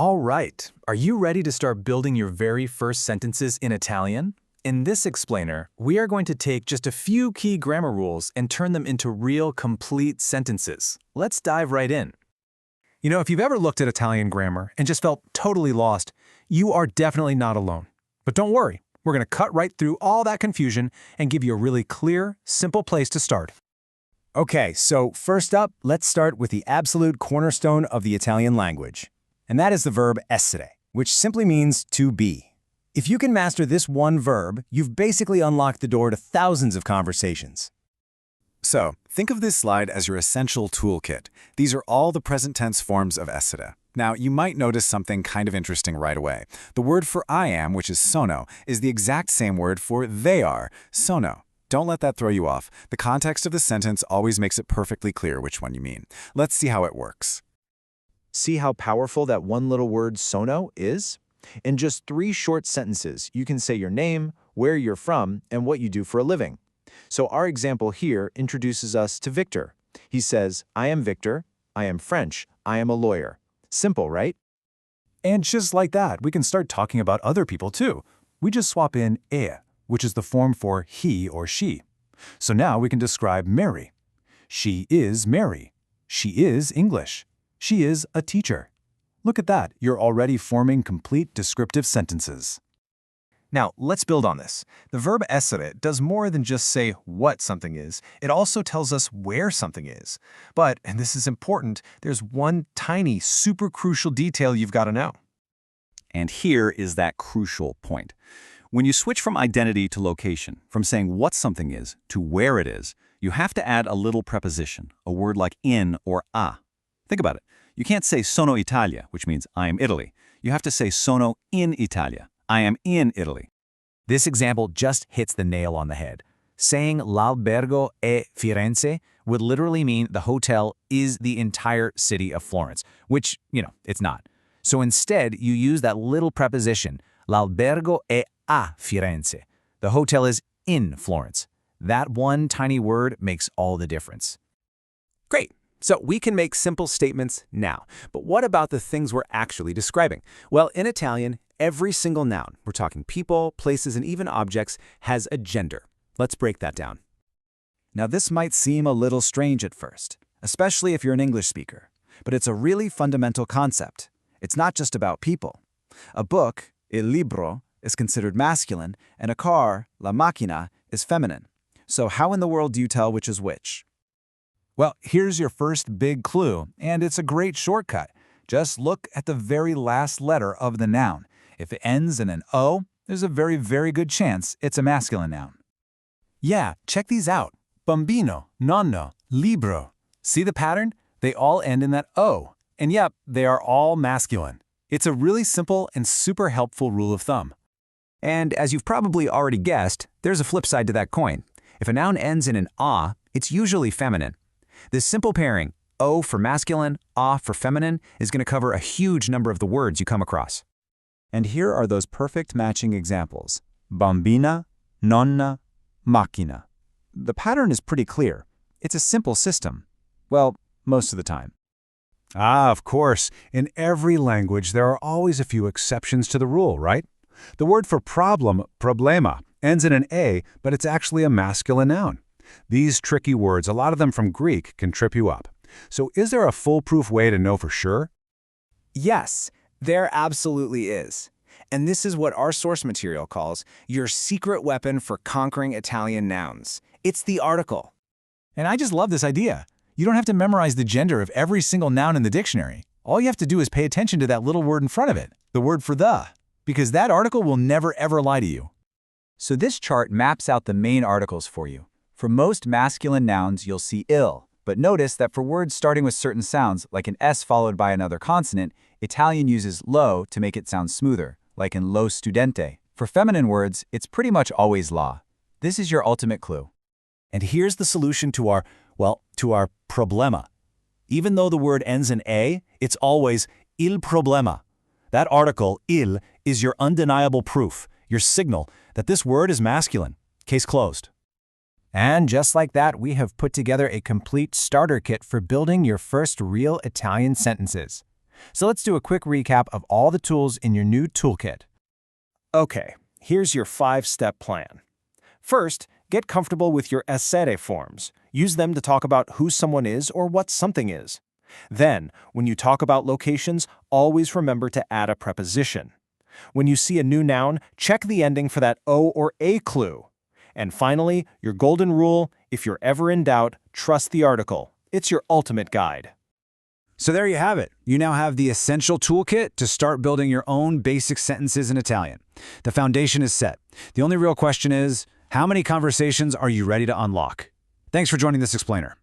All right, are you ready to start building your very first sentences in Italian? In this explainer, we are going to take just a few key grammar rules and turn them into real, complete sentences. Let's dive right in. You know, if you've ever looked at Italian grammar and just felt totally lost, you are definitely not alone. But don't worry, we're going to cut right through all that confusion and give you a really clear, simple place to start. Okay, so first up, let's start with the absolute cornerstone of the Italian language. And that is the verb essere, which simply means to be. If you can master this one verb, you've basically unlocked the door to thousands of conversations. So, think of this slide as your essential toolkit. These are all the present tense forms of essere. Now, you might notice something kind of interesting right away. The word for I am, which is sono, is the exact same word for they are, sono. Don't let that throw you off. The context of the sentence always makes it perfectly clear which one you mean. Let's see how it works. See how powerful that one little word sono is? In just 3 short sentences, you can say your name, where you're from, and what you do for a living. So our example here introduces us to Victor. He says, I am Victor, I am French, I am a lawyer. Simple, right? And just like that, we can start talking about other people too. We just swap in e, which is the form for he or she. So now we can describe Mary. She is Mary. She is English. She is a teacher. Look at that, you're already forming complete descriptive sentences. Now, let's build on this. The verb essere does more than just say what something is. It also tells us where something is. But, and this is important, there's one tiny, super crucial detail you've got to know. And here is that crucial point. When you switch from identity to location, from saying what something is to where it is, you have to add a little preposition, a word like in or a. Think about it. You can't say sono Italia, which means I am Italy. You have to say sono in Italia. I am in Italy. This example just hits the nail on the head. Saying l'albergo è Firenze would literally mean the hotel is the entire city of Florence, which, it's not. So instead, you use that little preposition, l'albergo è a Firenze. The hotel is in Florence. That one tiny word makes all the difference. Great. So we can make simple statements now. But what about the things we're actually describing? Well, in Italian, every single noun, we're talking people, places, and even objects, has a gender. Let's break that down. Now this might seem a little strange at first, especially if you're an English speaker. But it's a really fundamental concept. It's not just about people. A book, il libro, is considered masculine, and a car, la macchina, is feminine. So how in the world do you tell which is which? Well, here's your first big clue, and it's a great shortcut. Just look at the very last letter of the noun. If it ends in an O, there's a very, very good chance it's a masculine noun. Yeah, check these out. Bambino, nonno, libro. See the pattern? They all end in that O. And yep, they are all masculine. It's a really simple and super helpful rule of thumb. And as you've probably already guessed, there's a flip side to that coin. If a noun ends in an A, it's usually feminine. This simple pairing, O for masculine, A for feminine, is going to cover a huge number of the words you come across. And here are those perfect matching examples. Bambina, nonna, macchina. The pattern is pretty clear. It's a simple system. Well, most of the time. Ah, of course. In every language, there are always a few exceptions to the rule, right? The word for problem, problema, ends in an A, but it's actually a masculine noun. These tricky words, a lot of them from Greek, can trip you up. So is there a foolproof way to know for sure? Yes, there absolutely is. And this is what our source material calls your secret weapon for conquering Italian nouns. It's the article. And I just love this idea. You don't have to memorize the gender of every single noun in the dictionary. All you have to do is pay attention to that little word in front of it, the word for the, because that article will never ever lie to you. So this chart maps out the main articles for you. For most masculine nouns, you'll see il, but notice that for words starting with certain sounds, like an S followed by another consonant, Italian uses lo to make it sound smoother, like in lo studente. For feminine words, it's pretty much always la. This is your ultimate clue. And here's the solution to our problema. Even though the word ends in A, it's always il problema. That article, il, is your undeniable proof, your signal that this word is masculine. Case closed. And just like that, we have put together a complete starter kit for building your first real Italian sentences. So let's do a quick recap of all the tools in your new toolkit. Okay, here's your 5-step plan. First, get comfortable with your essere forms. Use them to talk about who someone is or what something is. Then, when you talk about locations, always remember to add a preposition. When you see a new noun, check the ending for that O or A clue. And finally, your golden rule, if you're ever in doubt, trust the article. It's your ultimate guide. So there you have it. You now have the essential toolkit to start building your own basic sentences in Italian. The foundation is set. The only real question is, how many conversations are you ready to unlock? Thanks for joining this explainer.